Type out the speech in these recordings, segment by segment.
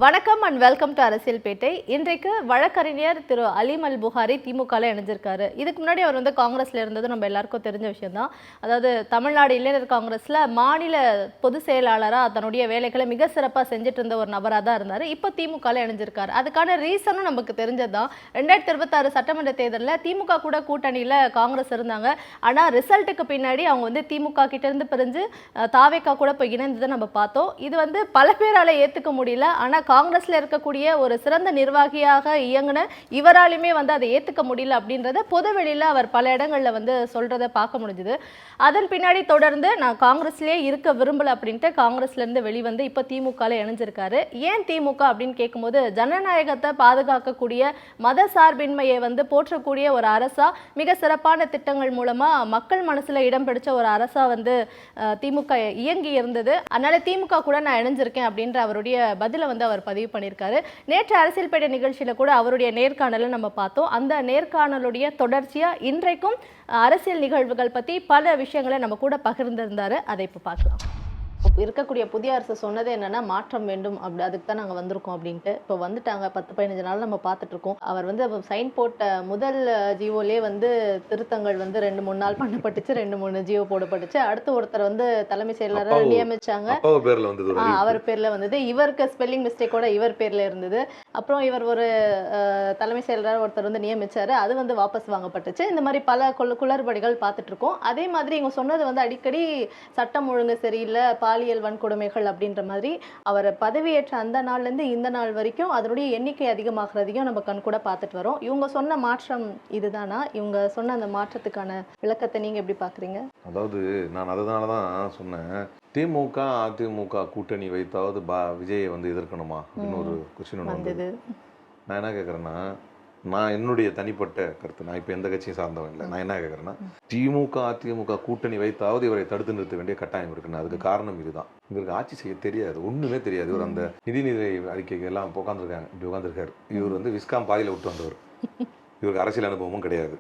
வணக்கம் and welcome to அரசியல் பேட்டை. இன்றைக்கு வழக்கறிஞர் திரு அலீம் அல் புகாரி திமுகவில் இணைஞ்சிருக்காரு. இதுக்கு முன்னாடி அவர் காங்கிரஸ்ல இருந்தது நம்ம எல்லாருக்கும் தெரிஞ்ச விஷயம் தான். அதாவது தமிழ்நாடு இளைஞர் காங்கிரஸ்ல மாநில பொதுச் செயலாளராக தன்னுடைய வேலைகளை மிக சிறப்பாக செஞ்சுட்டு இருந்த ஒரு நபராக தான் இருந்தார். இப்போ திமுகவில் இணைஞ்சிருக்காரு. அதுக்கான ரீசனும் நமக்கு தெரிஞ்சது தான். 2026 சட்டமன்ற தேர்தலில் திமுக கூட கூட்டணியில் காங்கிரஸ் இருந்தாங்க. ஆனால் ரிசல்ட்டுக்கு பின்னாடி அவங்க திமுக கிட்ட இருந்து பிரிஞ்சு தாவேக்கா கூட போய் இணைந்ததை நம்ம பார்த்தோம். இது பல பேரால் ஏற்றுக்க முடியல. ஆனால் காங்கிரஸ்ல இருக்கக்கூடிய ஒரு சிறந்த நிர்வாகியாக இயங்குன இவராலுமே அதை ஏத்துக்க முடியல அப்படின்றத பொதுவெளியில அவர் பல இடங்கள்ல சொல்றதை பார்க்க முடிஞ்சது. அதன் பின்னாடி தொடர்ந்து நான் காங்கிரஸ்லயே இருக்க விரும்பல அப்படின்ட்டு காங்கிரஸ்ல இருந்து வெளிவந்து இப்ப திமுகல இணைஞ்சிருக்காரு. ஏன் திமுக அப்படின்னு கேட்கும்போது ஜனநாயகத்தை பாதுகாக்கக்கூடிய மத சார்பின்மையை போற்றக்கூடிய ஒரு அரசா மிக சிறப்பான திட்டங்கள் மூலமா மக்கள் மனசுல இடம் பிடிச்ச ஒரு அரசா திமுக இயங்கி இருந்தது. அதனால திமுக கூட நான் இணைஞ்சிருக்கேன் அப்படின்ற அவருடைய பதில அவர் பதிவு பண்ணியிருக்காரு. நேற்று அரசியல் பேட்டை நிகழ்ச்சியில கூட அவருடைய நேர்காணலை நம்ம பார்த்தோம். அந்த நேர்காணலுடைய தொடர்ச்சியா இன்றைக்கும் அரசியல் நிகழ்வுகள் பத்தி பல விஷயங்களை நம்ம கூட பகிர்ந்திருந்தாரு. அதை இப்ப பார்க்கலாம். இருக்கக்கூடிய புதிய அரசு சொன்னது என்னன்னா மாற்றம் வேண்டும், அதுக்கு தான் நாங்கள் வந்திருக்கோம் அப்படின்ட்டு. இப்போ வந்துட்டாங்க 10-15 நாள் நம்ம பார்த்துட்டு இருக்கோம். அவர் சைன் போட்ட முதல் ஜியோலே திருத்தங்கள் 2-3 நாள் பண்ணப்பட்டுச்சு, 2-3 ஜியோ போடப்பட்டுச்சு. அடுத்து ஒருத்தர் தலைமை செயலாளர் நியமிச்சாங்க, அவர் பேர்ல வந்தது. இவருக்கு ஸ்பெல்லிங் மிஸ்டேக்கோட இவர் பேர்ல இருந்தது. அப்புறம் இவர் ஒரு தலைமை செயலாளர் ஒருத்தர் நியமிச்சாரு, அது வாபஸ் வாங்கப்பட்டுச்சு. இந்த மாதிரி பல குளறுபடிகள் பார்த்துட்டு இருக்கோம். அதே மாதிரி இவங்க சொன்னது அடிக்கடி சட்டம் ஒழுங்கு சரியில்லை, பாலியல் வன்கொடுமைகள் அப்படின்ற மாதிரி அவர் பதவியேற்ற அந்த நாள்ல இருந்து இந்த நாள் வரைக்கும் அதனுடைய எண்ணிக்கை அதிகமாகிறதையும் நம்ம கண் கூட பார்த்துட்டு வரோம். இவங்க சொன்ன மாற்றம் இதுதானா? இவங்க சொன்ன அந்த மாற்றத்துக்கான விளக்கத்தை நீங்க எப்படி பாக்குறீங்க? அதாவது நான் அதனாலதான் சொன்னேன், திமுக அதிமுக கூட்டணி வைத்தாவது விஜயை எதிர்க்கணுமா அப்படின்னு ஒரு கொஸ்டின் வந்தது. நான் என்ன கேட்கறேன்னா, நான் என்னுடைய தனிப்பட்ட கருத்து, நான் இப்போ எந்த கட்சியும் சார்ந்தவன் இல்லை. நான் என்ன கேட்குறேன்னா, திமுக அதிமுக கூட்டணி வைத்தாவது இவரை தடுத்து நிறுத்த வேண்டிய கட்டாயம் இருக்குன்னு. அதுக்கு காரணம் இதுதான். இவருக்கு ஆட்சி செய்ய தெரியாது, ஒன்றுமே தெரியாது. இவர் அந்த நிதிநிலை அறிக்கைக்கு எல்லாம் உட்காந்துருக்காங்க, இப்படி உட்காந்துருக்காரு. இவர் விஸ்காம் பாதியில் விட்டு வந்தவர். இவருக்கு அரசியல் அனுபவமும் கிடையாது.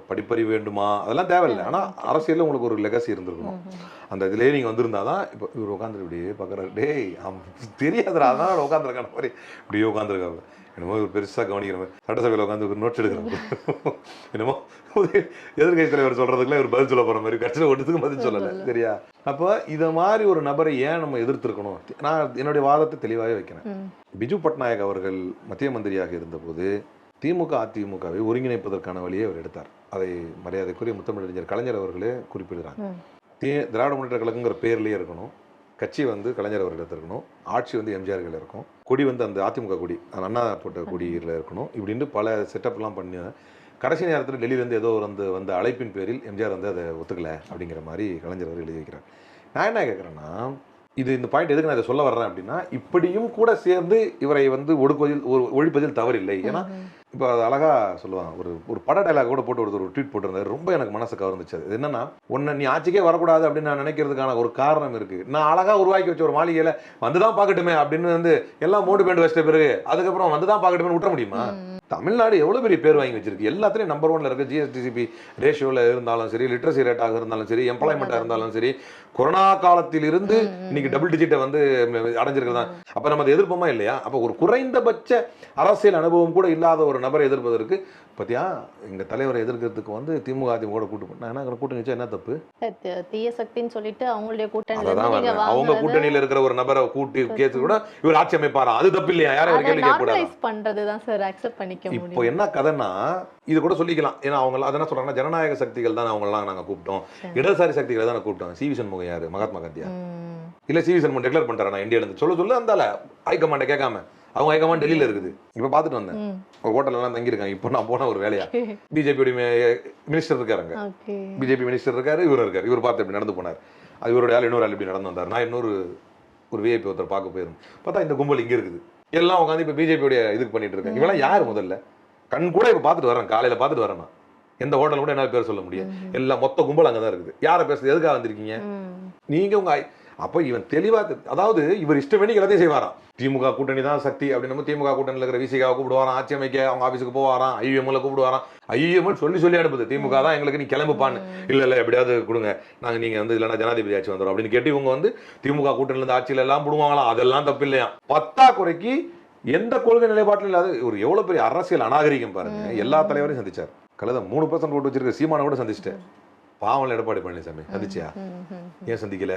படிப்பறிவு வேண்டுமா அதெல்லாம் தேவையில்லை. ஆனால் அரசியலில் உங்களுக்கு ஒரு லெகசி இருந்திருக்கணும். அந்த இதுலேயே நீங்கள் வந்திருந்தாதான். இப்போ இவர் உட்காந்துரு இப்படியே பார்க்குறாரு, டேய் தெரியாதுரா, அதனால உட்காந்துருக்கான மாதிரி இப்படியே உட்காந்துருக்காங்க. என்னமோ ஒரு பெருசாக கவனிக்கிற மாதிரி சட்டசபையில் உட்காந்து ஒரு நோட்ஸ் எடுக்கிறாங்க. என்னமோ எதிர்கட்சி தலைவர் சொல்கிறதுக்குலாம் இவர் பதில் சொல்ல போகிற மாதிரி, கட்சியில் ஒன்றுத்துக்கும் பதில் சொல்லலை. சரியா? அப்போ இதை மாதிரி ஒரு நபரை ஏன் நம்ம எதிர்த்திருக்கணும்? நான் என்னுடைய வாதத்தை தெளிவாகவே வைக்கிறேன். பிஜு பட்நாயக் அவர்கள் மத்திய மந்திரியாக இருந்தபோது திமுக அதிமுகவை ஒருங்கிணைப்பதற்கான வழியை அவர் எடுத்தார். அதை மரியாதைக்குரிய முத்தமிழறிஞர் கலைஞர் அவர்களே குறிப்பிடுறாங்க. திராவிட முன்னேற்ற கழகங்கிற பேர்லேயே இருக்கணும், கட்சி கலைஞர் அவர்களிடத்தில் இருக்கணும், ஆட்சி எம்ஜிஆர்கள் இருக்கும், கொடி அந்த அதிமுக கொடி அண்ணா போட்ட கொடியில் இருக்கணும். இப்படின்னு பல செட்டப்லாம் பண்ணி கடைசி நேரத்தில் டெல்லியிலேருந்து ஏதோ வந்த அழைப்பின் பேரில் எம்ஜிஆர் அதை ஒத்துக்கலை அப்படிங்கிற மாதிரி கலைஞர் அவர் எழுதி வைக்கிறார். நான் என்ன கேட்குறேன்னா, இந்த பாயிண்ட் எதுக்கு நான் இதை சொல்ல வர்றேன் அப்படின்னா, இப்படியும் கூட சேர்ந்து இவரை ஒழிப்பதில் தவறில்லை. ஏன்னா இப்போ அது அழகா சொல்லுவாங்க, ஒரு பட டைலாக் கூட போட்டு ஒரு ட்வீட் போட்டிருந்தாரு, ரொம்ப எனக்கு மனசு கவர்ந்துச்சு. அது என்னன்னா, உன்னை நீ ஆட்சிக்கே வரக்கூடாது அப்படின்னு நான் நினைக்கிறதுக்கான ஒரு காரணம் இருக்கு. நான் அழகா உருவாக்கி வச்ச ஒரு மாளிகையில வந்துதான் பார்க்கட்டுமே அப்படின்னு எல்லாம் மோடு பேண்ட் வச்சிட்ட பிறகு அதுக்கப்புறம் வந்துதான் பார்க்கட்டுமே விட்டுற முடியுமா? தமிழ்நாடு எவ்வளவு பெரிய பேர் வாங்கி வச்சிருக்கு, எல்லாத்துலயும் நம்பர் 1ல இருக்கு. ஜிஎஸ்டிசிபி ரேஷியோல இருந்தாலும் சரி, லிட்ரஸி ரேட்டாக இருந்தாலும் சரி, எம்ப்ளாய்மெண்டா இருந்தாலும் சரி, கொரோனா காலத்தில் இருந்து இன்னைக்கு டபுள் டிஜிட்டை அடைஞ்சிருக்கிறதா. அப்ப நம்ம அதை எதிர்ப்போமா இல்லையா? அப்ப ஒரு குறைந்தபட்ச அரசியல் அனுபவம் கூட இல்லாத ஒரு நபரை எதிர்ப்பதற்கு பத்தியா எங்க தலைவரை எதிர்க்கிறதுக்கு திமுக அதிமுக கூட்டு கூட்டணி வச்சா என்ன தப்பு? தீய சக்தின்னு சொல்லிட்டு அவங்களுடைய கூட்டணி, அவங்க கூட்டணியில இருக்கிற ஒரு நபரை கூட்டி கேஸ் கூட இவர் ஆட்சி அமைப்பாரா? அது தப்பு இல்லையா? யாரும் கேள்வி கேட்க கூடாது. பண்றதுதான் சார் அக்செப்ட் பண்ணிக்க முடியும். இப்போ என்ன கதைன்னா, இது கூட சொல்லிக்கலாம். ஏன்னா அவங்க அதெல்லாம் சொல்றாங்கன்னா, ஜனநாயக சக்திகள் தான் அவங்க எல்லாம் நாங்க கூப்பிட்டோம், இடதுசாரி சக்திகளை தான் கூப்பிட்டோம். சிவி சண்முகம் யாரு? மகாத்மா காந்தியா? இல்ல சிவி சண்முகம் டிக்ளேர் பண்றாரு நான் இந்தியால இருந்து சொல்ல அந்த ஹைகமாண்ட கேட்காம. அவங்க ஹைகமாண்ட் டெல்லியில இருக்குது. இப்ப பாத்துட்டு வந்தேன், ஒரு ஹோட்டல் எல்லாம் தங்கியிருக்காங்க. இப்போ நான் போன ஒரு வேலையா, பிஜேபி மினிஸ்டர் இருக்காருங்க, பிஜேபி மினிஸ்டர் இருக்காரு, இவர் இருக்காரு. இவர் பார்த்து எப்படி நடந்து போனார், அது இவருடைய ஆள் இன்னொரு ஆள் இப்படி நடந்து வந்தார். நான் இன்னொரு விஐபி ஒருத்தர் பார்க்க போயிருந்தேன். பார்த்தா இந்த கும்பல் இங்க இருக்குது, எல்லாம் உட்காந்து இப்ப பிஜேபியோட இதுக்கு பண்ணிட்டு இருக்காங்க. இவெல்லாம் யாரு? முதல்ல கண் கூட இப்ப பாத்துட்டு வரேன், காலையில பாத்துட்டு வரேன். நான் எந்த ஹோட்டல் கூட என்ன பேர் சொல்ல முடியும், எல்லாம் மொத்த கும்பல் அங்கதான் இருக்குது. யாரை பேசுறது? எதுக்காக வந்திருக்கீங்க நீங்க? உங்க அப்போ இவன் தெளிவா அதாவது இவர் இஷ்டமேனி எல்லாத்தையும் செய்வாராம். திமுக கூட்டணி தான் சக்தி அப்படின்னு திமுக கூட்டணியில் இருக்கிற விசிகாவை கூப்பிடுவாராம், ஆட்சி அமைக்க அவங்க ஆஃபீஸுக்கு போவாராம், ஐஎம்எல்ல கூப்பிடுவாராம். ஐஎம்எல் சொல்லி அனுப்புது திமுக தான் எங்களுக்கு நீ கிளம்புப்பான்னு. இல்லை எப்படியாவது கொடுங்க, நாங்கள் நீங்கள் வந்து இல்லைன்னா ஜனாதிபதி ஆட்சி வந்துடும் அப்படின்னு கேட்டு இவங்க வந்து திமுக கூட்டணியிலேருந்து ஆட்சியில் எல்லாம் போடுவாங்களாம். அதெல்லாம் தப்பு இல்லையா? பத்தாக்குறைக்கு எந்த கொள்கை நிலைப்பாட்டிலும் இல்லாத ஒரு எவ்வளவு பெரிய அரசியல் அநாகரிகம் பாருங்க. எல்லா தலைவரையும் சந்திச்சார். கலந்த 3% ஓட்டு வச்சிருக்க சீமானை கூட சந்திச்சிட்டேன். பாவம் எடப்பாடி பழனிசாமி சந்திச்சியா? ஏன் சந்திக்கல?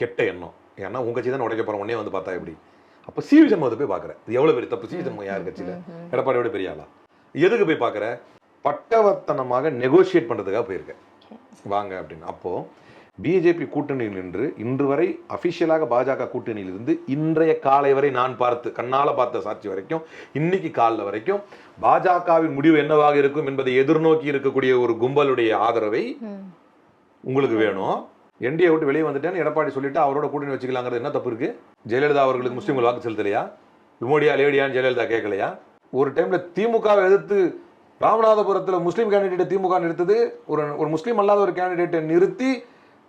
கெட்ட எண்ணம். ஏன்னா உங்க கட்சி தான் உடைக்க போற உடனே வந்து பார்த்தா எப்படி? அப்ப சிவி சண்முகத்தை போய் பாக்குற, இது எவ்வளவு பெரிய தப்பு. சிவி சண்முகம் யார் கட்சியில? எடப்பாடியோட பெரிய ஆளா? எதுக்கு போய் பாக்குற? பட்டவர்த்தனமாக நெகோசியேட் பண்றதுக்காக போயிருக்க வாங்க அப்படின்னு. அப்போ பிஜேபி கூட்டணியில் நின்று இன்று வரை அபிஷியலாக பாஜக கூட்டணியில் இருந்து இன்றைய காலை வரை நான் கண்ணால பார்த்த சாட்சி வரைக்கும் இன்னைக்கு காலைல வரைக்கும் பாஜகவின் முடிவு என்னவாக இருக்கும் என்பதை எதிர்நோக்கி இருக்கக்கூடிய ஒரு கும்பலுடைய ஆதரவை உங்களுக்கு வேணும். என்டிஏ விட்டு வெளியே வந்துட்டேன்னு எடப்பாடி சொல்லிட்டு அவரோட கூட்டணி வச்சுக்கலாங்கிறது என்ன தப்பு இருக்கு? ஜெயலலிதா அவர்களுக்கு முஸ்லீம்கள் வாக்கு செலுத்தலையா? மோடியா லேடியான்னு ஜெயலலிதா கேட்கலையா? ஒரு டைம்ல திமுகவை எதிர்த்து ராமநாதபுரத்தில் முஸ்லீம் கேண்டிடேட் திமுக நிறுத்தது, ஒரு முஸ்லீம் அல்லாத ஒரு கேண்டிடேட்டை நிறுத்தி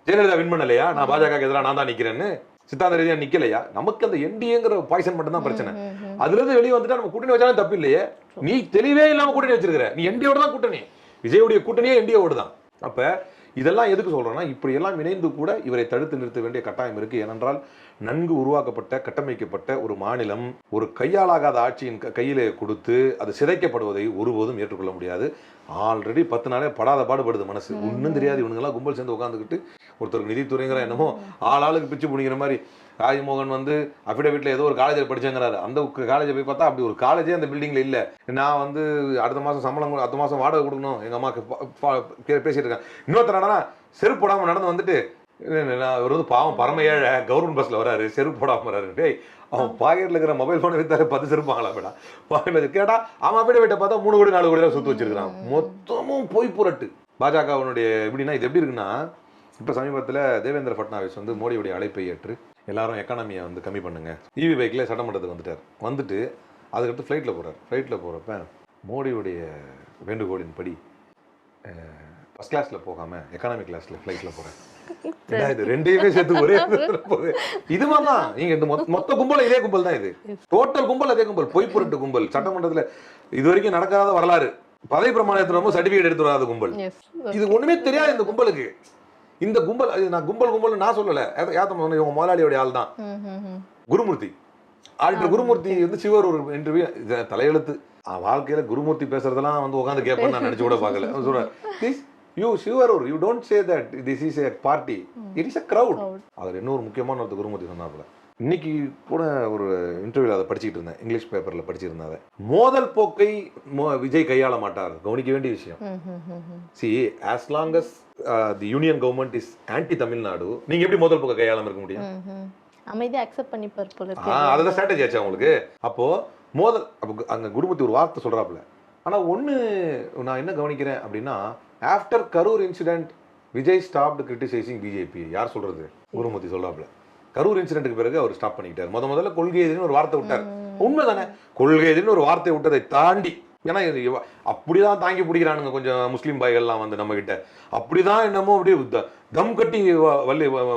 ஜெயலலிதா வின் பண்ணலையா? நான் பாஜக எதிராக நான் தான் நிக்கிறேன்னு சித்தாந்த ரீதியா நிக்கலையா? நமக்கு அந்த என்டிஏங்கிற பாய்சன் மட்டும் தான் பிரச்சனை. அதுல இருந்து வெளியே வந்துட்டா நம்ம கூட்டணி வச்சாலும் தப்பு இல்லையே. நீ தெளிவே இல்லாம கூட்டணி வச்சிருக்கிற. நீ என்டியோட தான் கூட்டணி, விஜயோடைய கூட்டணியே என்டியோட தான். அப்ப இதெல்லாம் எதுக்கு சொல்றேன்னா, இப்படி எல்லாம் இணைந்து கூட இவரை தடுத்து நிறுத்த வேண்டிய கட்டாயம் இருக்கு. ஏனென்றால் நன்கு உருவாக்கப்பட்ட கட்டமைக்கப்பட்ட ஒரு மாநிலம் ஒரு கையாளாகாத ஆட்சியின் கையிலே கொடுத்து அது சிதைக்கப்படுவதை ஒருபோதும் ஏற்றுக்கொள்ள முடியாது. ஆல்ரெடி 10 நாளே படாத பாடுபடுது மனசு. ஒன்றும் தெரியாது இவனுங்கெல்லாம் கும்பல் சேர்ந்து உட்காந்துக்கிட்டு ஒருத்தருக்கு நிதித்துறைங்கிற என்னமோ ஆளாளுக்கு பிச்சு பிடிக்கிற மாதிரி. ராஜ்மோகன் வந்து அஃபிடவிட்ல ஏதோ ஒரு காலேஜில் படிச்சாங்கிறாரு. அந்த காலேஜை போய் பார்த்தா அப்படி ஒரு காலேஜே அந்த பில்டிங்ல இல்லை. நான் வந்து அடுத்த மாதம் சம்பளம், அடுத்த மாதம் வாடகை கொடுக்கணும், எங்கள் அம்மாவுக்கு பேசிட்டு இருக்கேன். இன்னொருத்தனா செருப்பு போடாமல் நடந்து வந்துட்டு அவர் வந்து பாவம் பரம ஏழை, கவர்மெண்ட் பஸ்ல வராரு, செருப்பு போடாமல் வராரு. டேய், அவன் பாக்கெட்ல இருக்கிற மொபைல் போனை வித்தாரு 10 செருப்பாங்களா பேடா பாக்கெட்ல கேட்டா அவன் அஃபிடவிட்டை பார்த்தா 3 கோடி 4 கோடி சொத்து வச்சிருக்கான். மொத்தமும் போய் புரட்டு. பாஜகவனுடைய எப்படின்னா இது எப்படி இருக்குன்னா, இப்போ சமீபத்தில் தேவேந்திர ஃபட்னாவிஸ் வந்து மோடியுடைய அழைப்பை ஏற்று எல்லாரும் எக்கானமியை வந்து கம்மி பண்ணுங்க, இவி பைக்கில் சட்டமன்றத்துக்கு வந்துட்டார். வந்துட்டு அதுக்கடுத்து ஃப்ளைட்டில் போகிறார். ஃப்ளைட்டில் போகிறப்ப மோடியுடைய வேண்டுகோளின் படி ஃபர்ஸ்ட் கிளாஸில் போகாமல் எக்கானமி கிளாஸில் ஃப்ளைட்டில் போகிறேன். இது ரெண்டையுமே சேர்த்து ஒரே போகுது. இது மாதிரி தான் நீங்கள் இந்த மொத்த கும்பல் இதே கும்பல் தான். இது டோட்டல் கும்பல் அதே கும்பல். பொய் புரட்டு கும்பல். சட்டமன்றத்தில் இது வரைக்கும் நடக்காத வரலாறு. பதவி பிரமாணத்தில் ரொம்ப சர்டிஃபிகேட் எடுத்து வராத கும்பல். இது ஒன்றுமே தெரியாது இந்த கும்பலுக்கு. இந்த கும்பல் நான் கும்பல் நான் சொல்லல, இவங்க முதலாளியோட ஆள் தான் குருமூர்த்தி. ஆல்டர் குருமூர்த்தி வந்து சிவர் ஒரு இன்டர்வியூ தலையெழுத்து. வாழ்க்கையில குருமூர்த்தி பேசுறதெல்லாம் வந்து உட்காந்து கேட்பேன் நான் நினைச்சு கூட பார்க்கல. சொல்றேன் you swear you don't say that this is a party, it is a crowd. அதில் இன்னொரு முக்கியமான ஒரு குருமூர்த்தி சொன்னாப்புல. இன்னைக்கு கூட ஒரு இன்டர்வியூல அதை படிச்சுட்டு இருந்தேன், இங்கிலீஷ் பேப்பர்ல படிச்சிருந்தேன். மோதல் போக்கை விஜய் கையாள மாட்டார், கவனிக்க வேண்டிய விஷயம். See, as long as the union government is anti Tamil Nadu, நீங்க எப்படி மோதல் போக்கை கையாளாம இருக்க முடியும்? அமைதியா அக்செப்ட் பண்ணிப்பார் போல. அதுதான் ஸ்ட்ராட்டஜி ஆச்சு அவங்களுக்கு. அப்போ மோதல் அங்க குருமூர்த்தி ஒரு வார்த்தை சொல்றாப்புல. ஆனா ஒண்ணு நான் என்ன கவனிக்கிறேன் அப்படின்னா, after Karur incident Vijay stopped criticising BJP. யார் சொல்றது? குருமூர்த்தி சொல்றாப்புல. கரூர் இன்சிடென்ட்க்கு பிறகு அவர் ஸ்டாப் பண்ணிக்கிட்டார். முதல்ல கொள்கை எதிரின்னு ஒரு வார்த்தை விட்டார். உண்மைதானே, கொள்கை எதிரின்னு ஒரு வார்த்தை விட்டதை தாண்டி, ஏன்னா அப்படிதான் தாங்கி பிடிக்கிறானுங்க கொஞ்சம் முஸ்லீம் பாய்கள்லாம் வந்து நம்ம கிட்ட அப்படிதான் என்னமோ அப்படியே தம் கட்டி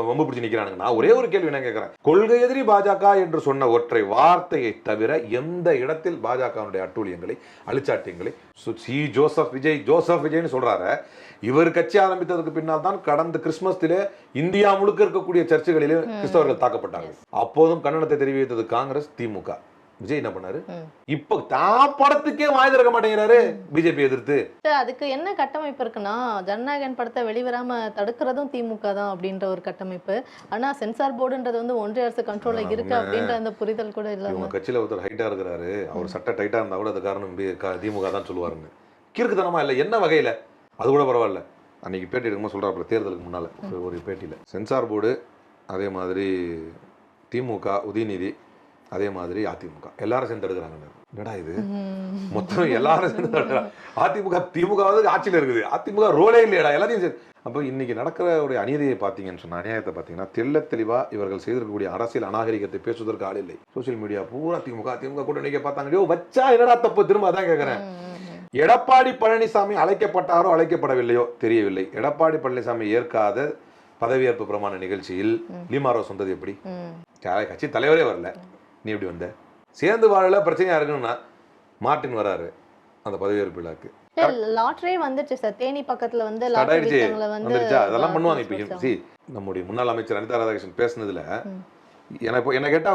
வம்பு பிடிச்சி நிற்கிறானுங்க. நான் ஒரே ஒரு கேள்வி என்ன கேட்கிறேன், கொள்கை எதிரி பாஜக என்று சொன்ன ஒற்றை வார்த்தையை தவிர எந்த இடத்தில் பாஜகவுடைய அட்டூழியங்களை அழிச்சாட்டியங்களை ஜோசப் விஜய்னு சொல்றாரு. இவர் கட்சி ஆரம்பித்ததுக்கு பின்னால் தான் கடந்த கிறிஸ்துமஸிலே இந்தியா முழுக்க இருக்கக்கூடிய சர்ச்சுகளிலே கிறிஸ்தவர்கள் தாக்கப்பட்டார்கள். அப்போதும் கண்டனத்தை தெரிவித்தது காங்கிரஸ், திமுக. விஜய் என்ன பண்ணாரு? இப்ப படத்துக்கே வாய் திறக்க மாட்டேங்கிறாரு பிஜேபி எதிர்த்து. அதுக்கு என்ன கட்டமைப்பு இருக்குன்னா, ஜனநாயகன் படத்தை வெளிவராம தடுக்கிறதும் திமுக தான் அப்படின்ற ஒரு கட்டமைப்பு. ஆனா சென்சார் போர்டுன்றது வந்து ஒன்றிய அரசு கண்ட்ரோல்ல இருக்கு அப்படின்ற அந்த புரிதல் கூட இல்ல. இவங்க கட்சியில ஒருத்தர் ஹைட்டா இருக்கிறாரு, அவர் சட்டை டைட்டா இருந்தா கூட அது காரணம் திமுக தான் சொல்லுவாருங்க. கிறுக்குத்தனமா இல்ல என்ன வகையில? அது கூட பரவாயில்ல. அன்னைக்கு பேட்டி எடுக்கும்போது சொல்றாப்புல, தேர்தலுக்கு முன்னால ஒரு பேட்டியில சென்சார் போர்டு, அதே மாதிரி திமுக, உதயநிதி, அதே மாதிரி அதிமுக எல்லாரும் சேர்ந்து எடுக்கிறாங்க. என்னடா இது மொத்தம் எல்லாரும் சேர்ந்து எடுக்கிறாங்க. அதிமுக திமுக ஆட்சியில் இருக்குது, அதிமுக ரோலே இல்லையடா எல்லாத்தையும் சேர்ந்து. அப்போ இன்னைக்கு நடக்கிற ஒரு அநீதியை பார்த்தீங்கன்னு சொன்ன அநியாயத்தை பார்த்தீங்கன்னா, தெள்ள தெளிவா இவர்கள் செய்திருக்கக்கூடிய அரசியல் அநாகரிகத்தை பேசுவதற்கு ஆள் இல்லை. சோசியல் மீடியா பூரா திமுக கூட்டணிக்கு பார்த்தாங்க, வச்சா என்னடா தப்பு? திரும்ப அதான் கேட்கிறேன். எடப்பாடி பழனிசாமி அழைக்கப்பட்டாரோ அழைக்கப்படவில்லையோ தெரியவில்லை. எடப்பாடி பழனிசாமி ஏற்காத பதவியேற்பு பிரமாண நிகழ்ச்சியில் லீமாரோஸ் வந்தது எப்படி? கட்சி தலைவரே வரல, நீ எப்படி வந்த? சேர்ந்து வாழல, பிரச்சனையா இருக்குன்னா மார்ட்டின் வராரு அந்த பதவியேற்பு விழாக்கு. லாட்டரியே வந்துச்சு சார், தேனி பக்கத்துல வந்து அதெல்லாம் பண்ணுவாங்க. இப்ப நம்முடைய முன்னாள் அமைச்சர் அனிதா ராதாகிருஷ்ணன் பேசுனதுல என்ன கேட்டா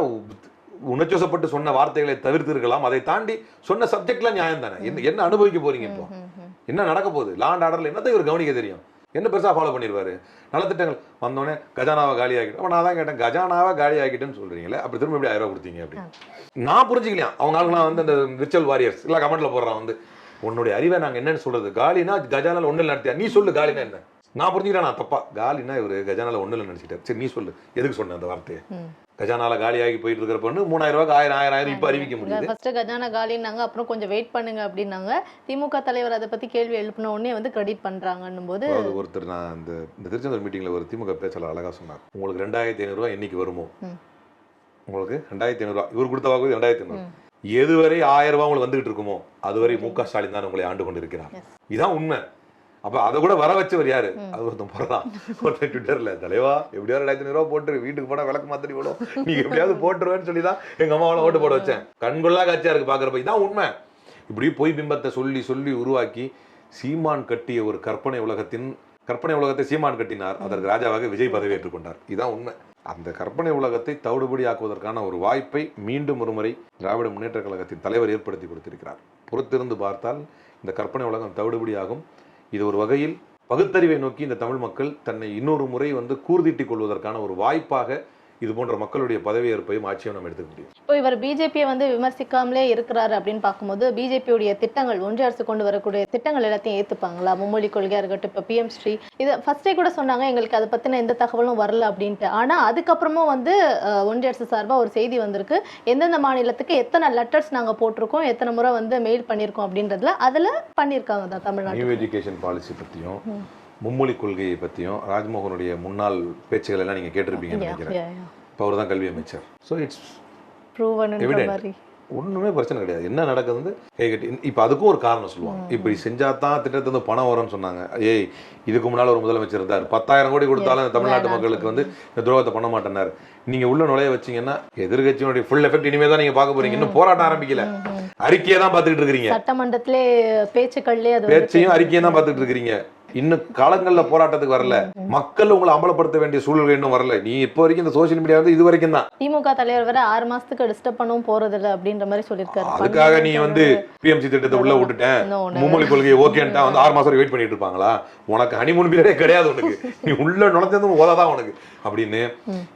உணர்ச்சிவசப்பட்டு சொன்ன வார்த்தைகளை தவிர்த்து இருக்கலாம். அதை தாண்டி சொன்ன சப்ஜெக்ட்லாம் நியாயம் தானே. என்ன அனுபவிக்க போறீங்க இப்போ? என்ன நடக்க போகுது? லா அண்ட் ஆர்டர்ல என்னத்தை இவர் கவனிக்க தெரியும்? என்ன பெருசா ஃபாலோ பண்ணிடுவாரு? நலத்திட்டங்கள் வந்தோடனே கஜானாவை காலி ஆகிட்டோம். நான் தான் கேட்டேன், கஜானாவை காலி ஆகிட்டேன்னு சொல்றீங்களே, அப்படி திரும்ப எப்படி 1000 ரூபா கொடுத்தீங்க அப்படின்னு நான் புரிஞ்சுக்கலாம். அவங்க ஆளுங்களாம் வந்து அந்த விர்ச்சுவல் வாரியர்ஸ் எல்லாம் கமெண்ட்ல போடுறான் வந்து, உன்னுடைய அறிவை நாங்க என்னன்னு சொல்றது? காலினா கஜானால ஒண்ணு நடத்தியா, நீ சொல்லு காலினா என்ன? நான் புரிஞ்சுக்கிறேன், நான் தப்பா காலினா இவரு கஜானால ஒண்ணு நினைச்சிட்டாரு. சரி நீ சொல்லு, எதுக்கு சொன்ன அந்த வார்த்தையை? கஜானால காலியாகி போயிட்டு இருக்கிற பொண்ணு 3000 ரூபாய்க்கு 1000 இப்ப அறிவிக்க முடியாது. ஃபர்ஸ்ட் கஜானா காலினாங்க, அப்புறம் கொஞ்சம் வெயிட் பண்ணுங்க அப்படின்னாங்க. திமுக தலைவர் அதை பத்தி கேள்வி எழுப்பின உடனே வந்து கிரெடிட் பண்றாங்கன்னும் போது ஒருத்தர், நான் இந்த திருச்செந்தூர் மீட்டிங்ல ஒரு திமுக பேச்சாளர் அழகா சொன்னார், உங்களுக்கு 2500 ரூபாய் என்னைக்கு வருமோ, உங்களுக்கு 2500 ரூபாய் இவர் கொடுத்த வாக்கு 2500, எதுவரை 1000 ரூபாய் உங்களுக்கு வந்துகிட்டு இருக்குமோ அதுவரை மு.க. ஸ்டாலின் தான் உங்களை ஆண்டு கொண்டு இருக்கிறார். இதான் உண்மை. அப்ப அதை கூட வர வச்சவர் யாரு? அது ஒருத்தன் போடுறான் ஒருத்தன் ட்விட்டர்ல, தலைவா எப்படியாவது 2500 ரூபாய் போட்டு வீட்டுக்கு போனா விளக்கு மாத்திரி விடும், நீங்க எப்படியாவது போட்டுருவேன்னு சொல்லிதான் எங்க அம்மாவெல்லாம் ஓட்டு போட வச்சேன். கண்கொள்ளா காட்சியா இருக்கு பாக்குறப்ப. இதான் உண்மை. இப்படி பொய் பிம்பத்தை சொல்லி சொல்லி உருவாக்கி சீமான் கட்டிய ஒரு கற்பனை உலகத்தை சீமான் கட்டினார். அதற்கு ராஜாவாக விஜய் பதவியேற்றுக் கொண்டார். இதான் உண்மை. அந்த கற்பனை உலகத்தை தவிடுபடி ஆக்குவதற்கான ஒரு வாய்ப்பை மீண்டும் ஒருமுறை திராவிட முன்னேற்ற கழகத்தின் தலைவர் ஏற்படுத்தி கொடுத்திருக்கிறார். பொறுத்திருந்து பார்த்தால் இந்த கற்பனை உலகம் தவிடுபடியாகும். இது ஒரு வகையில் பகுத்தறிவை நோக்கி இந்த தமிழ் மக்கள் தன்னை இன்னொரு முறை வந்து கூர்தீட்டிக் கொள்வதற்கான ஒரு வாய்ப்பாக இது போன்ற மக்களுடைய பதவியேற்பையும் ஆட்சியும் நம்ம எடுத்துக்க முடியும். இப்போ இவர் பிஜேபியை வந்து விமர்சிக்காமலே இருக்கிறாரு அப்படின்னு பார்க்கும்போது, பிஜேபியுடைய திட்டங்கள், ஒன்றிய அரசு கொண்டு வரக்கூடிய திட்டங்கள் எல்லாத்தையும் ஏத்துப்பாங்களா? மும்மொழி கொள்கையா இருக்கட்டும், இப்போ PM ஸ்ரீ இதை ஃபர்ஸ்டே கூட சொன்னாங்க, எங்களுக்கு அதை பத்தின எந்த தகவலும் வரல அப்படின்ட்டு. ஆனா அதுக்கப்புறமும் வந்து ஒன்றிய அரசு சார்பா ஒரு செய்தி வந்திருக்கு, எந்தெந்த மாநிலத்துக்கு எத்தனை லெட்டர்ஸ் நாங்க போட்டிருக்கோம், எத்தனை முறை வந்து மெயில் பண்ணியிருக்கோம் அப்படின்றதுல அதுல பண்ணியிருக்காங்க தான் தமிழ்நாடு. நியூ எஜுகேஷன் பாலிசி பத்தியும் மும்மொழி கொள்கையை பற்றியும் ராஜ்மோகனுடைய முன்னாள் பேச்சுகள் எல்லாம் நீங்கள் கேட்டிருப்பீங்கன்னு நினைக்கிறேன். இப்போ அவர் தான் கல்வி அமைச்சர். ஸோ இட்ஸ் ஒன்றுமே பிரச்சனை கிடையாது. என்ன நடக்குது இப்போ அதுக்கும் ஒரு காரணம் சொல்லுவாங்க. இப்படி செஞ்சா தான் திட்டத்திலிருந்து பணம் வரும்னு சொன்னாங்க. இதுக்கு முன்னால் ஒரு முதலமைச்சர் இருந்தார், 10,000 கோடி கொடுத்தாலும் தமிழ்நாட்டு மக்களுக்கு வந்து இந்த துரோகத்தை பண்ண மாட்டேன்னாரு. நீங்க உள்ள நுழைய வச்சீங்கன்னா எதிர்கட்சியினுடைய ஃபுல் எஃபெக்ட் இனிமே தான் நீங்க பார்க்க போறீங்க. இன்னும் போராட்டம் ஆரம்பிக்கல, அறிக்கையை தான் பார்த்துக்கிட்டு இருக்கிறீங்க. சட்டமன்றத்திலே பேச்சையும் அறிக்கையை தான் பார்த்துட்டு இருக்கிறீங்க. இன்னும் காலங்கள்ல போராட்டத்துக்கு வரல, மக்கள் உங்களை அமலப்படுத்த வேண்டிய சூழல் இன்னும் வரல. நீ இப்போ வரைக்கும் இந்த சோசியல் மீடியா வந்து இது வரைக்கும் தான். திமுக தலைவர் வர 6 மாசத்துக்கு டிஸ்டர்ப் பண்ணவும் போறது இல்லை அப்படின்ற மாதிரி சொல்லியிருக்காரு. அதுக்காக நீ வந்து PMC திட்டத்தை உள்ள விட்டுட்டேன், மும்மொழி கொள்கையை ஓகேன்ட்டா வந்து 6 மாசம் வெயிட் பண்ணிட்டு இருப்பாங்களா? உனக்கு ஹனிமூன் பீரியடே கிடையாது, உனக்கு நீ உள்ள நுழைஞ்சதும் ஓதாதான் உனக்கு அப்படின்னு.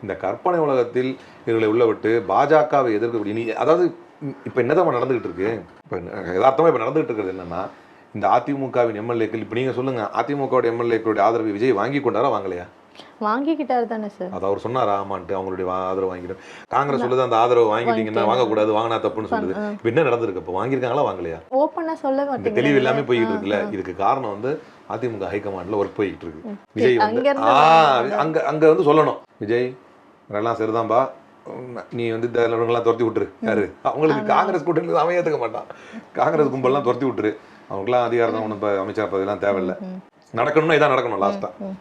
இந்த கற்பனை உலகத்தில் இவர்களை உள்ள விட்டு பாஜகவை எதிர்க்க நீ, அதாவது இப்ப என்னதான் நடந்துகிட்டு இருக்கு, இப்ப யதார்த்தமா இப்ப நடந்துகிட்டு இருக்கிறது என்னன்னா, இந்த அதிமுகவின் எம்எல்ஏக்கள், இப்ப நீங்க சொல்லுங்க, அதிமுகவுடைய எம்எல்ஏக்களுடைய ஆதரவு விஜய் வாங்கி கொண்டாரா வாங்கலையா? வாங்கிக்கிட்டாரு தானே சார். அது அவர் சொன்னாரா? ஆமான்ட்டு அவங்களுடைய ஆதரவு வாங்கிட்டு காங்கிரஸ் சொல்லுது அந்த ஆதரவு வாங்கிட்டீங்கன்னா வாங்கக்கூடாது, வாங்கினா தப்புன்னு சொல்லுது. இப்ப என்ன நடந்திருக்கு? இப்ப வாங்கியிருக்காங்களா வாங்கலையா? ஓப்பனா சொல்ல மாட்டேங்க. தெளிவு எல்லாமே போயிட்டு இருக்குல்ல. இதுக்கு காரணம் வந்து அதிமுக ஹைகமாண்ட்ல ஒர்க் போயிட்டு இருக்கு. விஜய் வந்து அங்க வந்து சொல்லணும், விஜய் எல்லாம் சரிதான்பா, நீ வந்து எல்லாம் துரத்தி விட்டுரு. யாரு? அவங்களுக்கு காங்கிரஸ் கூட்டணி அவன் ஏத்துக்க மாட்டான். காங்கிரஸ் கும்பல்லாம் துரத்தி விட்டுரு, அவங்களுக்குலாம் அதிகாரம் ஒன்றும் இப்போ அமைச்சர் பதவியெல்லாம் தேவையில்லை. நடக்கணும்னா இதான் நடக்கணும். லாஸ்ட்டாக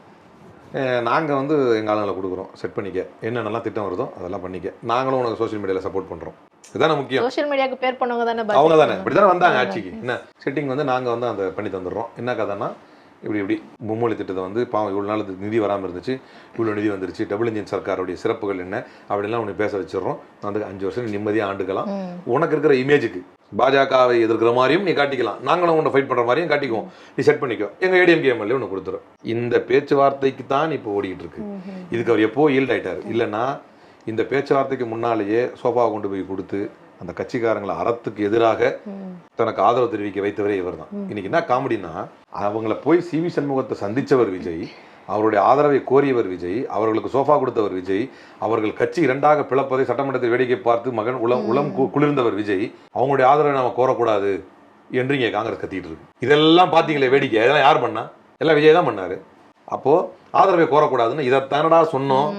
நாங்கள் வந்து எங்கள் ஆளுங்களை கொடுக்குறோம், செட் பண்ணிக்க, என்னென்னலாம் திட்டம் வருதோ அதெல்லாம் பண்ணிக்க, நாங்களும் உனக்கு சோஷியல் மீடியாவில் சப்போர்ட் பண்ணுறோம். இதுதானே முக்கியம். சோஷியல் மீடியாவுக்கு பேர் பண்ணவங்க தானே, அவங்க தானே இப்படி தானே வந்தாங்க ஆட்சிக்கு. என்ன செட்டிங் வந்து நாங்கள் வந்து அதை பண்ணி தந்துடுறோம். என்ன கதைன்னா, இப்படி மும்மொழி திட்டத்தை வந்து பாவம் இவ்வளோ நாள் நிதி வராமல் இருந்துச்சு, இவ்வளோ நிதி வந்துருச்சு, டபுள் இன்ஜின் சர்க்காருடைய சிறப்புகள் என்ன அப்படின்லாம் உனக்கு பேச வச்சிடறோம். வந்து 5 வருஷம் நிம்மதியாக ஆண்டுக்கலாம். உனக்கு இருக்கிற இமேஜுக்கு பாஜகவை எதிர்க்கிற மாதிரியும் நீ காட்டிக்கலாம், நாங்களும் உன்னை ஃபைட் பண்ணுற மாதிரியும் காட்டிக்குவோம், நீ செட் பண்ணிக்கோ, எங்கள் ADMK MLA ஒன்று கொடுத்துரும். இந்த பேச்சுவார்த்தைக்கு தான் இப்போ ஓடிக்கிட்டு இருக்கு. இதுக்கு அவர் எப்போ ஈல்ட் ஆயிட்டார். இல்லைன்னா இந்த பேச்சுவார்த்தைக்கு முன்னாலேயே சோஃபாவை கொண்டு போய் கொடுத்து அந்த கட்சிக்காரங்களை அறத்துக்கு எதிராக தனக்கு ஆதரவு தெரிவிக்க வைத்தவரே இவர் தான். இன்னைக்கு என்ன காமெடினா, அவங்கள போய் CV சண்முகத்தை சந்திச்சவர் விஜய், அவருடைய ஆதரவை கோரியவர் விஜய், அவர்களுக்கு சோஃபா கொடுத்தவர் விஜய், அவர்கள் கட்சி 2ஆக பிளப்பதை சட்டமன்றத்தை வேடிக்கை பார்த்து மகன் உளம் குளிர்ந்தவர் விஜய், அவங்களுடைய ஆதரவை நாம கோரக்கூடாது என்று இங்கே காங்கிரஸ் கத்திட்டு இருக்கு. இதெல்லாம் பாத்தீங்களே வேடிக்கை, இதெல்லாம் யார் பண்ணா? எல்லாம் விஜய் தான் பண்ணாரு. அப்போ ஆதரவை கோரக்கூடாதுன்னு இதைத்தானடா சொன்னோம்,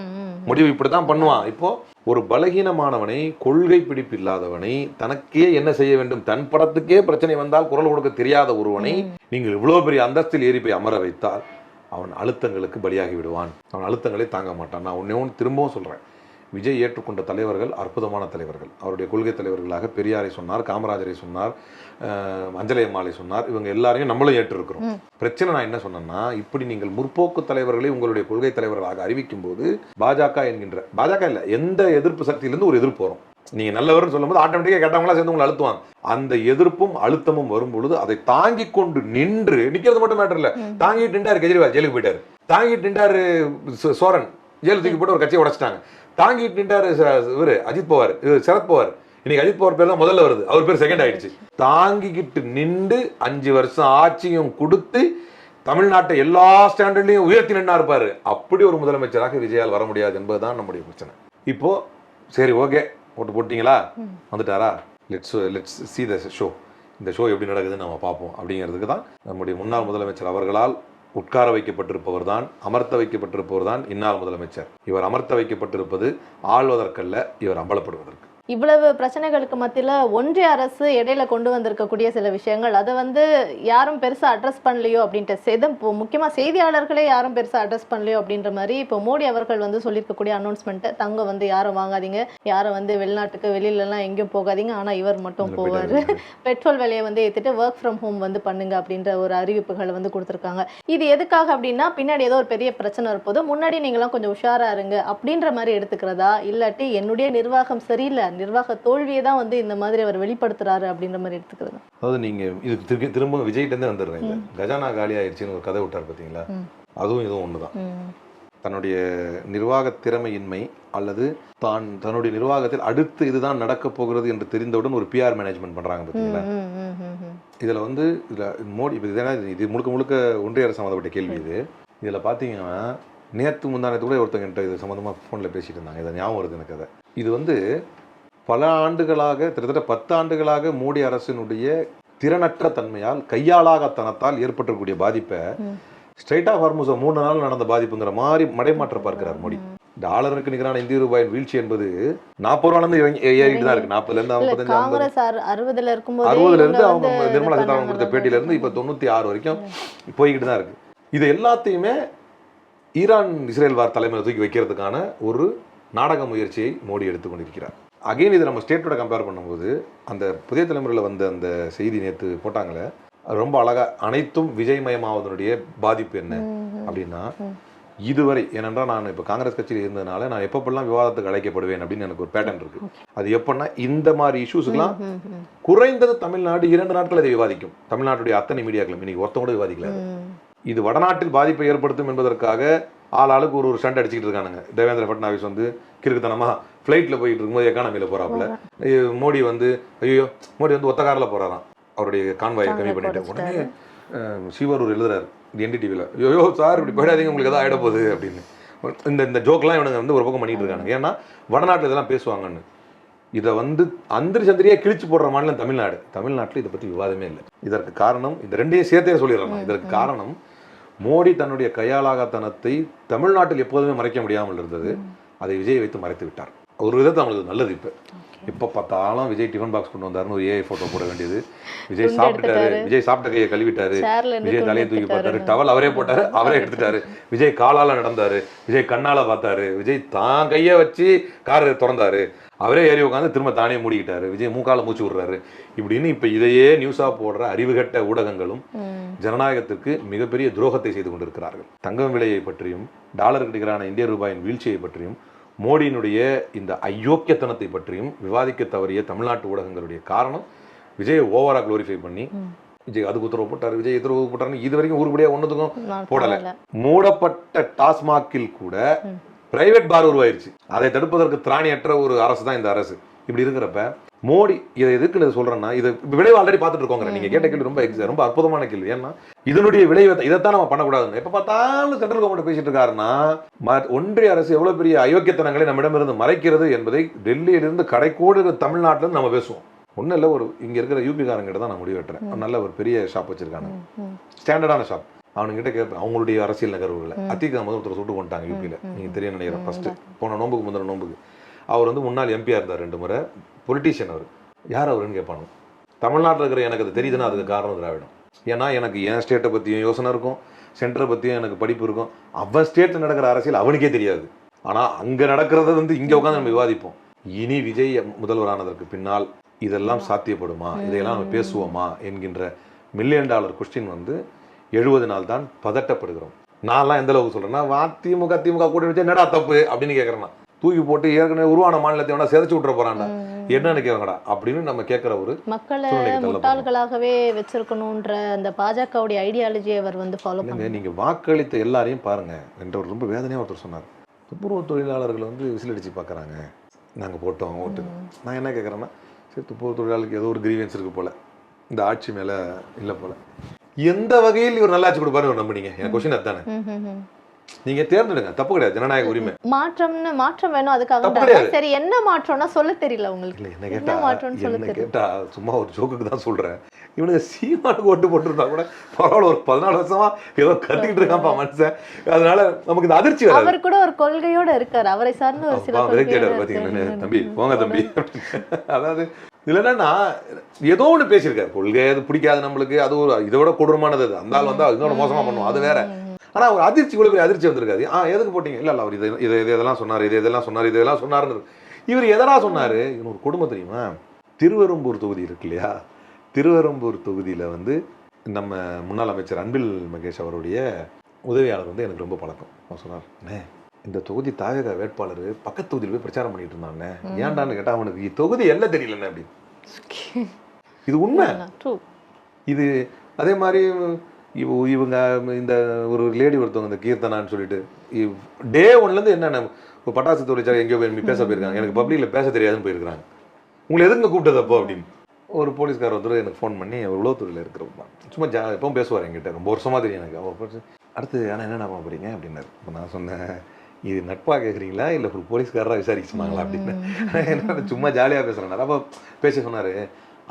முடிவு இப்படித்தான் பண்ணுவான். இப்போ ஒரு பலகீனமானவனை, கொள்கை பிடிப்பு இல்லாதவனை, தனக்கே என்ன செய்ய வேண்டும், தன் படத்துக்கே பிரச்சனை வந்தால் குரல் கொடுக்க தெரியாத ஒருவனை நீங்கள் இவ்வளவு பெரிய அந்தஸ்தில் ஏறி போய் அமர வைத்தால் அவன் அழுத்தங்களுக்கு பலியாகி விடுவான், அவன் அழுத்தங்களை தாங்க மாட்டான். நான் ஒன்று திரும்பவும் சொல்கிறேன், விஜய் ஏற்றுக்கொண்ட தலைவர்கள் அற்புதமான தலைவர்கள். அவருடைய கொள்கை தலைவர்களாக பெரியாரை சொன்னார், காமராஜரை சொன்னார், அஞ்சலை அம்மாளை சொன்னார். இவங்க எல்லாரையும் நம்மளும் ஏற்றிருக்கிறோம். பிரச்சனை நான் என்ன சொன்னேன்னா, இப்படி நீங்கள் முற்போக்கு தலைவர்களை உங்களுடைய கொள்கை தலைவர்களாக அறிவிக்கும் போது பாஜக என்கின்ற, பாஜக இல்லை, எந்த எதிர்ப்பு சக்தியிலிருந்து ஒரு எதிர்ப்பு வரும். நீங்க நல்லவர்னு சொல்லும்போது ஆட்டோமேட்டிக்கா கேட்டவங்களா சேர்ந்து உங்களை அழுத்துவாங்க. அந்த எதிர்ப்பும் அழுத்தமும் வரும் பொழுது அதை தாங்கி கொண்டு நின்று நிக்கிறது மட்டும் மேட்டர் இல்ல, தாங்கிட்டு நின்றாரு கெஜ்ரிவால், ஜெயிலுக்கு போயிட்டாரு. தாங்கிட்டு நின்றாரு சோரன், ஜெயிலு தூக்கி போட்டு ஒரு கட்சியை உடைச்சிட்டாங்க. தாங்கிட்டு நின்றாரு இவரு அஜித் பவார், சரத் பவார். இன்னைக்கு அஜித் பவார் பேர் தான் முதல்ல வருது, அவர் பேர் செகண்ட் ஆயிடுச்சு. தாங்கிக்கிட்டு நின்று 5 வருஷம் ஆட்சியும் கொடுத்து தமிழ்நாட்டை எல்லா ஸ்டாண்டர்ட்லையும் உயர்த்தி நின்னா இருப்பாரு. அப்படி ஒரு முதலமைச்சராக விஜயால் வர முடியாது என்பதுதான் நம்முடைய பிரச்சனை. இப்போ சரி, ஓகே, ஓட்டு போட்டீங்களா, வந்துட்டாரா, லெட்ஸ் see the show, இந்த ஷோ எப்படி நடக்குதுன்னு நம்ம பார்ப்போம் அப்படிங்கிறதுக்கு தான் நம்முடைய முன்னாள் முதலமைச்சர் அவர்களால் உட்கார வைக்கப்பட்டிருப்பவர் தான், அமர்த்த வைக்கப்பட்டிருப்பவர் தான் இந்நாள் முதலமைச்சர். இவர் அமர்த்த வைக்கப்பட்டிருப்பது ஆள்வதற்கல்ல, இவர் அம்பலப்படுவதற்கு. இவ்வளவு பிரச்சனைகளுக்கு மத்தியில ஒன்றிய அரசு இடையில கொண்டு வந்திருக்கக்கூடிய சில விஷயங்கள், அதை வந்து யாரும் பெருசா அட்ரஸ் பண்ணலையோ அப்படின்ட்டு முக்கியமா செய்தியாளர்களே யாரும் பெருசா அட்ரஸ் பண்ணலையோ அப்படின்ற மாதிரி இப்போ மோடி அவர்கள் வந்து சொல்லியிருக்கக்கூடிய அனௌன்ஸ்மெண்ட், தங்கம் வந்து யாரும் வாங்காதீங்க, யாரும் வந்து வெளிநாட்டுக்கு வெளியில எல்லாம் எங்கேயும் போகாதீங்க, ஆனா இவர் மட்டும் போவாரு, பெட்ரோல் விலையை வந்து ஏத்திட்டு ஒர்க் ஃப்ரம் ஹோம் வந்து பண்ணுங்க அப்படின்ற ஒரு அறிவிப்புகளை வந்து கொடுத்துருக்காங்க. இது எதுக்காக அப்படின்னா, பின்னாடி ஏதோ ஒரு பெரிய பிரச்சனை இருப்போது முன்னாடி நீங்களாம் கொஞ்சம் உஷாரா இருங்க அப்படின்ற மாதிரி எடுத்துக்கிறதா, இல்லாட்டி என்னுடைய நிர்வாகம் சரியில்லை, நிர்வாக தோல்வியை தான் வந்து இந்த மாதிரி அவர் வெளிப்படுத்துறாரு அப்படின்ற மாதிரி எடுத்துக்கிறது. அதாவது நீங்க இது திரும்ப விஜய்கிட்டே வந்துடுறீங்க. கஜானா காலி ஆயிடுச்சுன்னு ஒரு கதை விட்டார் பார்த்தீங்களா, அதுவும் இதுவும் ஒண்ணுதான். தன்னுடைய நிர்வாக திறமையின்மை அல்லது தன்னுடைய நிர்வாகத்தில் அடுத்து இதுதான் நடக்க போகிறது என்று தெரிந்தவுடன் ஒரு பிஆர் மேனேஜ்மெண்ட் பண்றாங்க பார்த்தீங்களா. இதுல வந்து மோடி இது முழுக்க முழுக்க ஒன்றிய அரசு சம்மந்தப்பட்ட கேள்வி. இதுல பாத்தீங்கன்னா நேற்று முந்தானத்து கூட ஒருத்தங்க என்கிட்ட இது சம்மந்தமா ஃபோனில் பேசிட்டு இருந்தாங்க. இதை ஞாபகம் வருது எனக்கு. அதை இது வந்து பல ஆண்டுகளாக, கிட்டத்தட்ட 10 ஆண்டுகளாக மோடி அரசினுடைய திறனற்ற தன்மையால், கையாளாகத்தனத்தால் ஏற்பட்டிருக்கக்கூடிய பாதிப்பை ஸ்ட்ரைட் ஆஃப் ஹார்முஸை 3 நாள் நடந்த பாதிப்புங்கிற மாதிரி மடைமாற்ற பார்க்கிறார் மோடி. டாலருக்கு நிகரான இந்திய ரூபாயின் வீழ்ச்சி என்பது 40 ரூபாயிலிருந்து ஏறிட்டு தான் இருக்கு. 40ல இருந்து 55, 60ல இருந்து அவங்க நிர்மலா சீதாராமன் கொடுத்த பேட்டியில இருந்து இப்ப 96 வரைக்கும் போய்கிட்டு தான் இருக்கு. இது எல்லாத்தையுமே ஈரான் இஸ்ரேல் வார் தலைமையில் தூக்கி வைக்கிறதுக்கான ஒரு நாடக முயற்சியை மோடி எடுத்துக்கொண்டிருக்கிறார். அகைன் இதை நம்ம ஸ்டேட்டோட கம்பேர் பண்ணும்போது, அந்த புதிய தலைமுறையில் வந்த அந்த செய்தி நேற்று போட்டாங்களே, ரொம்ப அழகா அனைத்தும் விஜய்மயமாவதனுடைய பாதிப்பு என்ன அப்படின்னா, இதுவரை ஏனென்றால் நான் இப்போ காங்கிரஸ் கட்சியில் இருந்ததுனால நான் எப்பப்பெல்லாம் விவாதத்துக்கு அழைக்கப்படுவேன் அப்படின்னு எனக்கு ஒரு பேட்டர்ன் இருக்கு. அது எப்படின்னா, இந்த மாதிரி இஷ்யூஸ்லாம் குறைந்தது தமிழ்நாடு 2 நாட்கள் இதை விவாதிக்கும். தமிழ்நாட்டுடைய அத்தனை மீடியாக்களும் இன்னைக்கு ஒருத்தம் கூட விவாதிக்கல. இது வடநாட்டில் பாதிப்பை ஏற்படுத்தும் என்பதற்காக ஆளுக்கு ஒரு ஸ்டண்ட் அடிச்சுட்டு இருக்கானுங்க. தேவேந்திர பட்னாவிஸ் வந்து கிறுக்குத்தனமா ஃப்ளைட்டில் போயிட்டு இருக்கும்போது எக்கானமியில் போறாப்புல. மோடி வந்து மோடி வந்து ஒத்த காரில் போறாராம், அவருடைய கான்வாயை கம்மி பண்ணிட்டு. உடனே சிவரூர் எழுதுறாரு என்டிடிவியில், ஐயோ சார் இப்படி போயிடாதீங்க, உங்களுக்கு எதாவது ஆகிட போகுது அப்படின்னு. இந்த ஜோக்கெலாம் இவனுங்க வந்து ஒரு பக்கம் பண்ணிட்டு இருக்காங்க. ஏன்னா வடநாட்டில் இதெல்லாம் பேசுவாங்கன்னு. இதை வந்து அந்திரி சந்திரியாக கிழிச்சு போடுற மாநிலம் தமிழ்நாடு. தமிழ்நாட்டில் இதை பற்றி விவாதமே இல்லை. இதற்கு காரணம், இந்த ரெண்டையும் சேர்த்தே சொல்லிடுறாங்க. இதற்கு காரணம், மோடி தன்னுடைய கையாளாகத்தனத்தை தமிழ்நாட்டில் எப்போதுமே மறைக்க முடியாமல் இருந்தது. அதை விஜய் வைத்து மறைத்து விட்டார். ஒரு விதத்தை அவங்களுக்கு நல்லது. இப்போ பார்த்தாலும் விஜய் டிஃபன் பாக்ஸ் கொண்டு வந்தாருன்னு ஒரு ஏஐ போட்டோ போட வேண்டியது. விஜய் சாப்பிட்டுட்டாரு, விஜய் சாப்பிட்ட கையை கழுவிட்டாரு, விஜய் தலையை தூக்கி பார்த்தாரு, டவல் அவரே போட்டாரு, அவரே எடுத்துட்டாரு. விஜய் காலால நடந்தாரு, விஜய் கண்ணால பார்த்தாரு, விஜய் தான் கையை வச்சு காரை திறந்தாரு, அவரே ஏறி உட்காந்து திரும்ப தானே மூடிக்கிட்டாரு, விஜய் மூக்கால மூச்சு விடுறாரு. இப்படின்னு இப்ப இதையே நியூஸா போடுற அறிவுகட்ட ஊடகங்களும் ஜனநாயகத்திற்கு மிகப்பெரிய துரோகத்தை செய்து கொண்டிருக்கிறார்கள். தங்கம் விலையை பற்றியும் டாலருக்கு நிகரான இந்திய ரூபாயின் வீழ்ச்சியை பற்றியும் மோடியினுடைய இந்த அயோக்கியத்தனத்தை பற்றியும் விவாதிக்க தவறிய தமிழ்நாட்டு ஊடகங்களுடைய காரணம், விஜய் ஓவரா குளோரிஃபை பண்ணி விஜய் அதுக்கு உத்தரவு போட்டாரு, விஜய் உத்தரவு போட்டாருன்னு இது வரைக்கும் உருப்படியா ஒன்றுத்துக்கும் போடல. மூடப்பட்ட டாஸ்மாகில் கூட பிரைவேட் பார் உருவாயிருச்சு. அதை தடுப்பதற்கு திராணியற்ற ஒரு அரசு தான் இந்த அரசு. இப்படி இருக்கிறப்ப மோடி இதை எதுக்குன்னு சொல்றேன்னா, இது விளைவு ஆல்ரெடி பார்த்துட்டு இருக்கோங்க. நீங்க கேட்ட கேள்வி ரொம்ப அற்புதமான கேள்வி. ஏன்னா இதனுடைய விளைவை இதைத்தான் நம்ம பண்ணக்கூடாதுன்னு எப்ப பார்த்தாலும் சென்ட்ரல் கவர்மெண்ட் பேசிட்டு இருக்காருன்னா, ஒன்றிய அரசு எவ்வளவு பெரிய அயோக்கியத்தனங்களை நம்மிடமிருந்து மறைக்கிறது என்பதை டெல்லியிலிருந்து கடைக்கோடு தமிழ்நாட்டிலிருந்து நம்ம பேசுவோம். ஒன்றும் இல்லை, ஒரு இங்க இருக்கிற யூபிக்காரங்கிட்ட தான் நான் முடிவெட்டுறேன். நல்ல ஒரு பெரிய ஷாப் வச்சிருக்காங்க, ஸ்டாண்டர்டான ஷாப். அவனுங்கிட்ட கேட்பேன் அவங்களுடைய அரசியல் நகர்வுகளை. அத்திகா ஒருத்தர் சுட்டு கொண்டாங்க யூபியில், நீங்க தெரிய நினைக்கிறேன். ஃபர்ஸ்ட் போன நோம்புக்கு முந்தின நோம்புக்கு அவர் வந்து முன்னாள் எம்பியா இருந்தார் 2 முறை, பொலிட்டீஷியன். அவர் யார் அவருன்னு கேட்பானு. தமிழ்நாட்டில் இருக்கிற எனக்கு அது தெரியுதுன்னா அதுக்கு காரணம் திராவிடம். ஏன்னா எனக்கு என் ஸ்டேட்டை பற்றியும் யோசனை இருக்கும், சென்டரை பற்றியும் எனக்கு படிப்பு இருக்கும். அவன் ஸ்டேட்டில் நடக்கிற அரசியல் அவனுக்கே தெரியாது. ஆனால் அங்கே நடக்கிறத வந்து இங்கே உட்காந்து நம்ம விவாதிப்போம். இனி விஜய் முதல்வரானதற்கு பின்னால் இதெல்லாம் சாத்தியப்படுமா, இதையெல்லாம் நம்ம பேசுவோமா என்கின்ற $1 மில்லியன் கொஸ்டின் வந்து 70 நாள் தான் பதட்டப்படுகிறோம். நான்லாம் எந்த அளவுக்கு சொல்கிறேன்னா, திமுக கூட்டணி வச்சா என்னடா தப்பு அப்படின்னு கேட்குறேன்னா, தூக்கி போட்டு ஏற்கனவே உருவான மாநிலத்தை வேணா சிதைச்சு விட்டுற போறான்டா, என்ன நினைக்கிறாங்கடா அப்படின்னு நம்ம கேட்குற ஒரு மக்களை முட்டாள்களாகவே வச்சிருக்கணும்ன்ற அந்த பாஜகவுடைய ஐடியாலஜியை அவர் வந்து ஃபாலோ பண்ணுங்க. நீங்க வாக்களித்த எல்லாரையும் பாருங்க என்ற ஒரு ரொம்ப வேதனையாக ஒருத்தர் சொன்னார். துப்புரவு தொழிலாளர்கள் வந்து விசில் அடிச்சு பார்க்குறாங்க, நாங்கள் போட்டோம் ஓட்டு. நான் என்ன கேட்குறேன்னா, சரி துப்புரவு தொழிலாளருக்கு ஏதோ ஒரு கிரீவன்ஸ் இருக்கு போல, இந்த ஆட்சி மேலே இல்லை போல, எந்த வகையில் இவர் நல்லாட்சி கொடுப்பாரு ஒரு நம்பினீங்க? என் கொஸ்டின் அதுதானே. நீங்க தேர்ந்தெடுங்க, தப்பு கிடையாது, ஜனநாயக உரிமை. மாற்றம் வேணும், அதுக்காக சரி என்ன மாற்றம்னா சொல்ல தெரியல உங்களுக்கு. இல்லை என்ன கேட்டா சும்மா ஒரு ஜோக்குக்கு தான் சொல்றேன். இவனுக்கு சீமானுக்கு ஓட்டு போட்டுருந்தா கூட பரவாயில்ல, ஒரு 14 வருஷமா ஏதோ கத்திக்கிட்டு இருக்கான்ப்பா மனுஷன். அதனால நமக்கு இந்த அதிர்ச்சி வராது. அவர் கூட ஒரு கொள்கையோட இருக்காரு, அவரை சார்ந்து ஒரு சில பாத்தீங்கன்னா தம்பி போங்க தம்பி. அதாவது இதுல என்னன்னா ஏதோ ஒண்ணு பேசியிருக்காரு, கொள்கை அது பிடிக்காது நம்மளுக்கு, அது ஒரு இதோட கொடூரமானது. அது அந்த ஆள் வந்தா இதோட மோசமா பண்ணுவோம், அது வேற. ஆனா ஒரு அதிர்ச்சி, இவ்வளவு பெரிய அதிர்ச்சி வந்திருக்காது. எதுக்கு போட்டீங்க? இல்ல அவர் இதெல்லாம் சொன்னாரு, இதெல்லாம் சொன்னாருன்னு. இவர் எதனா சொன்னாரு? இன்னொரு கொடுமை தெரியுமா? திருவெரும்பூர் தொகுதி இருக்கு இல்லையா, திருவெரும்பூர் தொகுதியில வந்து நம்ம முன்னாள் அமைச்சர் அன்பில் மகேஷ் அவருடைய உதவியாளர் வந்து எனக்கு ரொம்ப பழக்கம். அவர் சொன்னார், இந்த தொகுதி தாவேகா வேட்பாளர் பக்கத்து தொகுதியில் போய் பிரச்சாரம் பண்ணிட்டு இருந்தாங்க, ஏன்டான்னு கேட்டா அவனுக்கு தொகுதி எல்லாம் தெரியலன்னு அப்படின்னு. இது உண்மை. இது அதே மாதிரி இவங்க இந்த ஒரு லேடி ஒருத்தவங்க இந்த கீர்த்தனான்னு சொல்லிட்டு டே 1லேருந்து என்னென்ன பட்டாசு தொழிற்சாலை எங்கேயோ போய் பேச போயிருக்காங்க, எனக்கு பப்ளிக்கில் பேச தெரியாதுன்னு போயிருக்காங்க. உங்களை எதுங்க கூப்பிட்டதப்போ அப்படின்னு ஒரு போலீஸ்கார் ஒருத்தர் எனக்கு ஃபோன் பண்ணி, அவர் உளவுத்துறையில் இருக்கிறப்ப சும்மா எப்பவும் பேசுவார் என்கிட்ட, ரொம்ப வருஷமாக தெரியும் எனக்கு. அவர் அடுத்து ஆனால் என்ன பண்ண போறீங்க அப்படின்னாரு. இப்போ நான் சொன்னேன், இது நட்பாக கேட்குறீங்களா இல்லை ஒரு போலீஸ்காரராக விசாரிக்க சொன்னாங்களா அப்படின்னு. என்ன சும்மா ஜாலியாக பேசுகிறேன். அப்போ பேச சொன்னார்,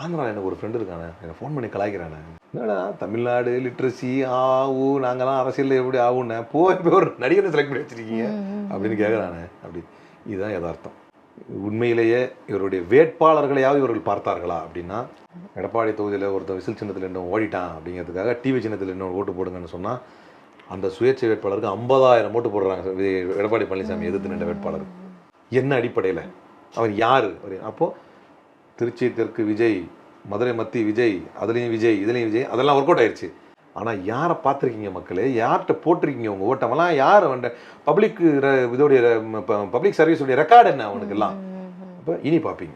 ஆந்திரா எனக்கு ஒரு ஃப்ரெண்டு இருக்கானே, எனக்கு ஃபோன் பண்ணி கலாய்க்கிறானே, என்னடா தமிழ்நாடு லிட்ரஸி நாங்கள்லாம் அரசியலில் எப்படி ஆகுன்னு போய் ஒரு நடிகரை செலக்ட் பண்ணி வச்சுருக்கீங்க அப்படின்னு கேட்குறானே அப்படி. இதுதான் யதார்த்தம். உண்மையிலேயே இவருடைய வேட்பாளர்களையாவது இவர்கள் பார்த்தார்களா அப்படின்னா, எடப்பாடி தொகுதியில் ஒருத்தர் விசில் சின்னத்தில் இன்னும் ஓடிட்டான் அப்படிங்கிறதுக்காக டிவி சின்னத்தில் இன்னும் ஓட்டு போடுங்கன்னு சொன்னால், அந்த சுயேட்சை வேட்பாளருக்கு 50,000 ஓட்டு போடுறாங்க. எடப்பாடி பழனிசாமி எதிர்த்து நின்ற வேட்பாளர் என்ன அடிப்படையில்? அவர் யார்? அப்போது திருச்சி தெற்கு விஜய், மதுரை மத்தி விஜய், அதுலேயும் விஜய், இதுலேயும் விஜய், அதெல்லாம் ஒர்க் அவுட் ஆயிடுச்சு. ஆனால் யாரை பார்த்துருக்கீங்க மக்களே? யார்கிட்ட போட்டிருக்கீங்க உங்கள் ஓட்டமெல்லாம்? யார் வந்து பப்ளிக் இதோடைய பப்ளிக் சர்வீஸுடைய ரெக்கார்டு என்ன அவனுக்கு எல்லாம்? அப்போ இனி பார்ப்பீங்க.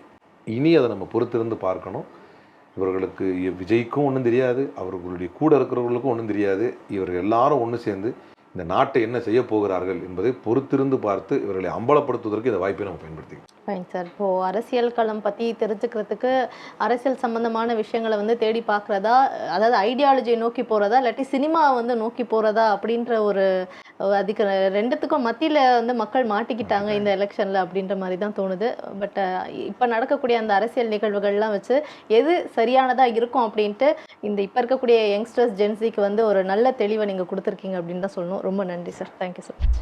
இனி அதை நம்ம பொறுத்திருந்து பார்க்கணும். இவர்களுக்கு விஜய்க்கும் ஒன்றும் தெரியாது, அவர்களுடைய கூட இருக்கிறவர்களுக்கும் ஒன்றும் தெரியாது. இவர்கள் எல்லாரும் ஒன்று சேர்ந்து இந்த நாட்டை என்ன செய்ய போகிறார்கள் என்பதை பொறுத்திருந்து பார்த்து இவர்களை அம்பலப்படுத்துவதற்கு இந்த வாய்ப்பை நம்ம பயன்படுத்திக்கணும். Fine sir. இப்போது அரசியல் களம் பற்றி தெரிஞ்சுக்கிறதுக்கு அரசியல் சம்மந்தமான விஷயங்களை வந்து தேடி பார்க்குறதா, அதாவது ஐடியாலஜியை நோக்கி போகிறதா, இல்லாட்டி சினிமாவை வந்து நோக்கி போகிறதா அப்படின்ற ஒரு அதுக்கு ரெண்டுத்துக்கும் மத்தியில் வந்து மக்கள் மாட்டிக்கிட்டாங்க இந்த எலெக்ஷனில் அப்படின்ற மாதிரி தான் தோணுது. பட் இப்போ நடக்கக்கூடிய அந்த அரசியல் நிகழ்வுகள்லாம் வச்சு எது சரியானதாக இருக்கும் அப்படின்ட்டு இந்த இப்போ இருக்கக்கூடிய யங்ஸ்டர்ஸ் ஜென்சிக்கு வந்து ஒரு நல்ல தெளிவை நீங்கள் கொடுத்துருக்கீங்க அப்படின்னு தான் சொல்லணும். ரொம்ப நன்றி சார். Thank you so much.